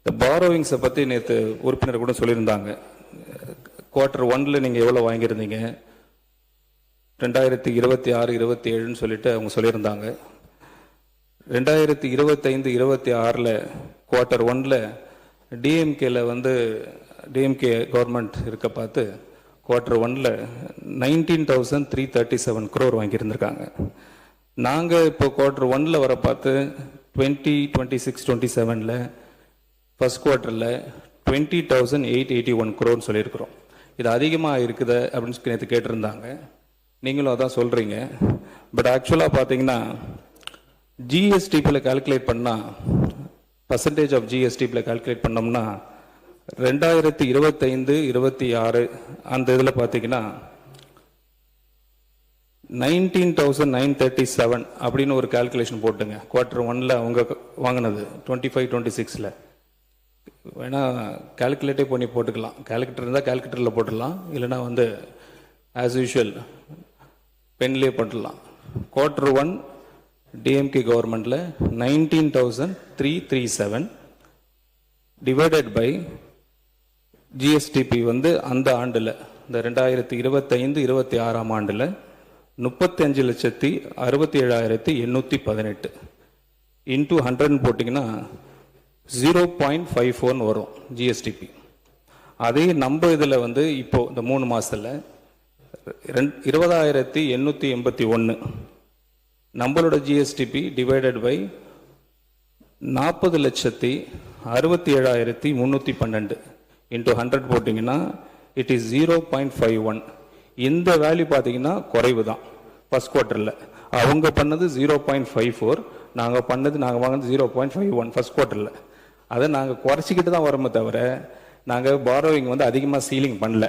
இந்த பாரோவிங்ஸை பற்றி நேற்று உறுப்பினர் கூட சொல்லியிருந்தாங்க. Q1 நீங்கள் எவ்வளோ வாங்கியிருந்தீங்க, 2026, 27 சொல்லிட்டு அவங்க சொல்லியிருந்தாங்க. 2025-26 Q1 டிஎம்கேல டிஎம்கே கவர்மெண்ட் இருக்க பார்த்து Q1 19,337 crore வாங்கியிருந்திருக்காங்க. நாங்கள் இப்போ Q1 வர பார்த்து 2026-27 ஃபர்ஸ்ட் குவார்ட்டரில் 20,881 crore சொல்லியிருக்கிறோம். இது அதிகமாக இருக்குது அப்படின்னு நேற்று கேட்டிருந்தாங்க. நீங்களும் அதான் சொல்கிறீங்க. பட் ஆக்சுவலாக பார்த்தீங்கன்னா ஜிஎஸ்டிபியில் கால்குலேட் பண்ணால், பர்சன்டேஜ் ஆஃப் ஜிஎஸ்டிபியில் கால்குலேட் பண்ணோம்னா 2025-26 அந்த இதில் பார்த்தீங்கன்னா 19,937 அப்படின்னு ஒரு கால்குலேஷன் போட்டுங்க. Q1 அவங்க வாங்கினது 25-26 வேணா கால்குலேட்டே பண்ணி போட்டுக்கலாம். கால்குலேட்டர் இருந்தால் கால்குலேட்டரில் போட்டுடலாம், இல்லைனா ஆஸ் யூஷுவல் பென்லேயே போட்டுடலாம். Q1 டிஎம்கே கவர்மெண்ட்டில் 19,337 டிவைடட் பை ஜிஎஸ்டிபி அந்த ஆண்டில், இந்த 2025-26 ஆண்டில் 35,67,818 இன்டூ 100 போட்டிங்கன்னா 0.54 வரும் ஜிஎஸ்டிபி. அதே நம்ம இதில் இப்போ இந்த 3 மாதத்தில் 20,881 நம்மளோட ஜிஎஸ்டிபி டிவைடட் பை 40,67,312 இன்டூ 100 போட்டிங்கன்னா இட் இஸ் 0.51. இந்த வேல்யூ பார்த்தீங்கன்னா குறைவு தான். ஃபர்ஸ்ட் குவார்ட்டரில் அவங்க பண்ணது 0.54, நாங்கள் வாங்கினது 0.51 ஃபர்ஸ்ட் குவார்ட்டரில். அதை நாங்கள் குறைச்சிக்கிட்டு தான் வரோமே தவிர நாங்கள் பாரோவிங் அதிகமாக சீலிங் பண்ணல.